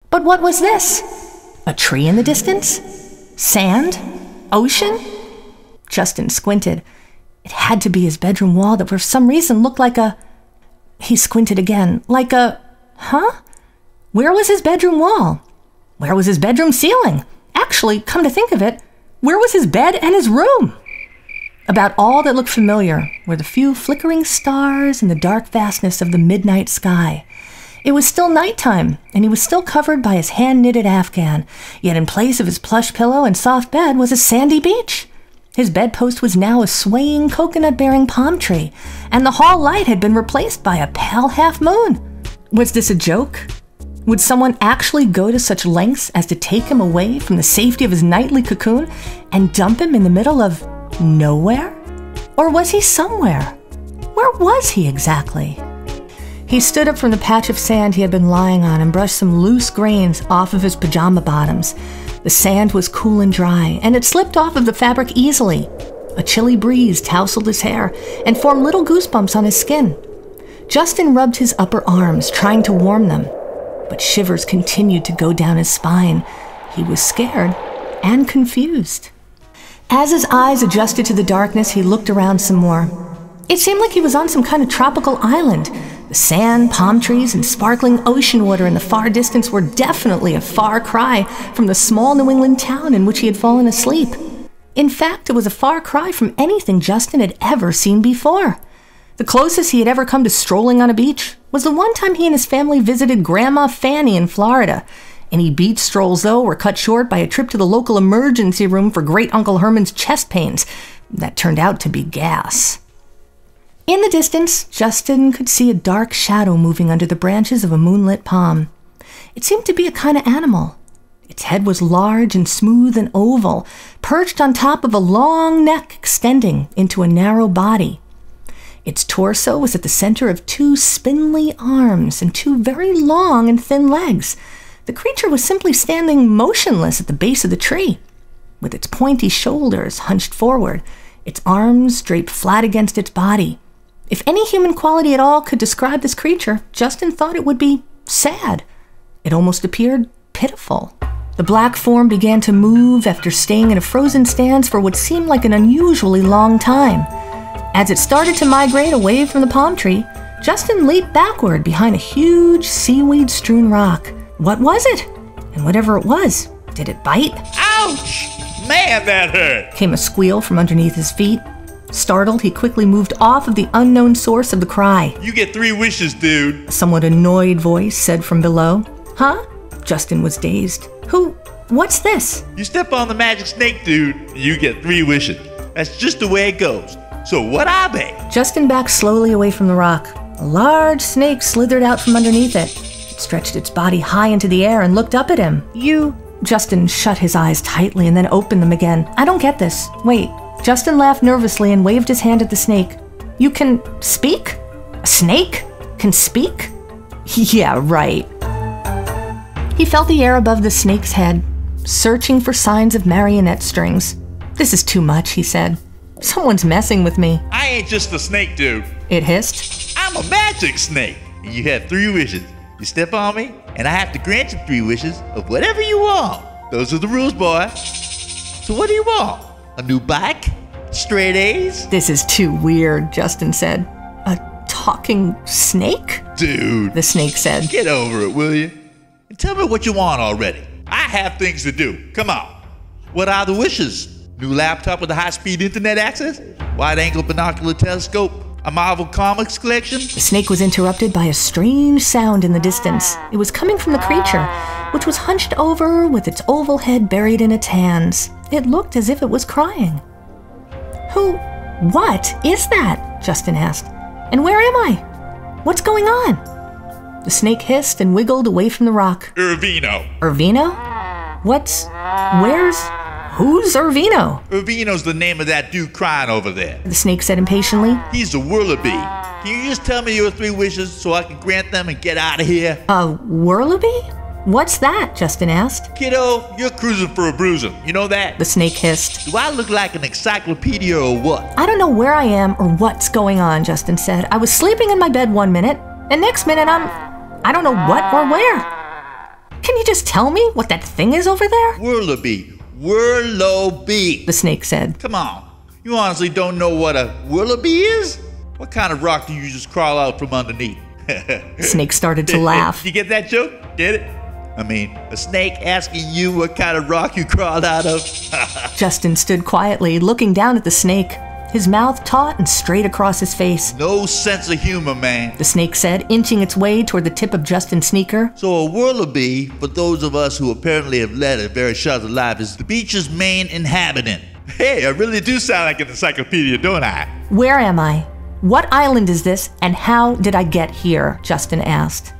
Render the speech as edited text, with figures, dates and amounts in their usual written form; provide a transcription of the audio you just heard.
But what was this? A tree in the distance? Sand? Ocean? Justin squinted. It had to be his bedroom wall that for some reason looked like a... He squinted again. Like a... Huh? Where was his bedroom wall? Where was his bedroom ceiling? Actually, come to think of it, where was his bed and his room? About all that looked familiar were the few flickering stars in the dark vastness of the midnight sky. It was still nighttime, and he was still covered by his hand-knitted afghan, yet in place of his plush pillow and soft bed was a sandy beach. His bedpost was now a swaying coconut-bearing palm tree, and the hall light had been replaced by a pale half-moon. Was this a joke? Would someone actually go to such lengths as to take him away from the safety of his nightly cocoon and dump him in the middle of nowhere? Or was he somewhere? Where was he exactly? He stood up from the patch of sand he had been lying on and brushed some loose grains off of his pajama bottoms. The sand was cool and dry, and it slipped off of the fabric easily. A chilly breeze tousled his hair and formed little goosebumps on his skin. Justin rubbed his upper arms, trying to warm them, but shivers continued to go down his spine. He was scared and confused. As his eyes adjusted to the darkness, he looked around some more. It seemed like he was on some kind of tropical island. The sand, palm trees, and sparkling ocean water in the far distance were definitely a far cry from the small New England town in which he had fallen asleep. In fact, it was a far cry from anything Justin had ever seen before. The closest he had ever come to strolling on a beach was the one time he and his family visited Grandma Fanny in Florida. Any beach strolls, though, were cut short by a trip to the local emergency room for Great Uncle Herman's chest pains. That turned out to be gas. In the distance, Justin could see a dark shadow moving under the branches of a moonlit palm. It seemed to be a kind of animal. Its head was large and smooth and oval, perched on top of a long neck extending into a narrow body. Its torso was at the center of two spindly arms and two very long and thin legs. The creature was simply standing motionless at the base of the tree, with its pointy shoulders hunched forward, its arms draped flat against its body. If any human quality at all could describe this creature, Justin thought it would be sad. It almost appeared pitiful. The black form began to move after staying in a frozen stance for what seemed like an unusually long time. As it started to migrate away from the palm tree, Justin leaped backward behind a huge seaweed-strewn rock. What was it? And whatever it was, did it bite? Ouch! Man, that hurt! Came a squeal from underneath his feet. Startled, he quickly moved off of the unknown source of the cry. You get 3 wishes, dude. A somewhat annoyed voice said from below. Huh? Justin was dazed. What's this? You step on the magic snake, dude, and you get 3 wishes. That's just the way it goes. So what are they? Justin backed slowly away from the rock. A large snake slithered out from underneath it. It stretched its body high into the air and looked up at him. Justin shut his eyes tightly and then opened them again. I don't get this. Wait. Justin laughed nervously and waved his hand at the snake. You can speak? A snake can speak? Yeah, right. He felt the air above the snake's head, searching for signs of marionette strings. This is too much, he said. Someone's messing with me. I ain't just a snake, dude. It hissed. I'm a magic snake. And you have 3 wishes. You step on me, and I have to grant you 3 wishes of whatever you want. Those are the rules, boy. So what do you want? A new bike? Straight A's? This is too weird, Justin said. A talking snake? Dude. The snake said. Get over it, will you? And tell me what you want already. I have things to do. Come on. What are the wishes? New laptop with a high-speed internet access? Wide-angle binocular telescope? A Marvel Comics collection? The snake was interrupted by a strange sound in the distance. It was coming from the creature, which was hunched over with its oval head buried in its hands. It looked as if it was crying. What is that? Justin asked. And where am I? What's going on? The snake hissed and wiggled away from the rock. Irvino. Irvino? Who's Irvino? Irvino's the name of that dude crying over there. The snake said impatiently. He's a Werloobee. Can you just tell me your 3 wishes so I can grant them and get out of here? A Werloobee? What's that? Justin asked. Kiddo, you're cruising for a bruising. You know that? The snake hissed. Do I look like an encyclopedia or what? I don't know where I am or what's going on, Justin said. I was sleeping in my bed one minute, and next minute I don't know what or where. Can you just tell me what that thing is over there? Werloobee. Werloobee. The snake said. Come on. You honestly don't know what a Werloobee is? What kind of rock do you just crawl out from underneath? The snake started to laugh. You get that joke? Get it? I mean, a snake asking you what kind of rock you crawled out of? Justin stood quietly, looking down at the snake, his mouth taut and straight across his face. No sense of humor, man. The snake said, inching its way toward the tip of Justin's sneaker. So a Werloobee, for those of us who apparently have led a very sheltered life, is the beach's main inhabitant. Hey, I really do sound like an encyclopedia, don't I? Where am I? What island is this, and how did I get here? Justin asked.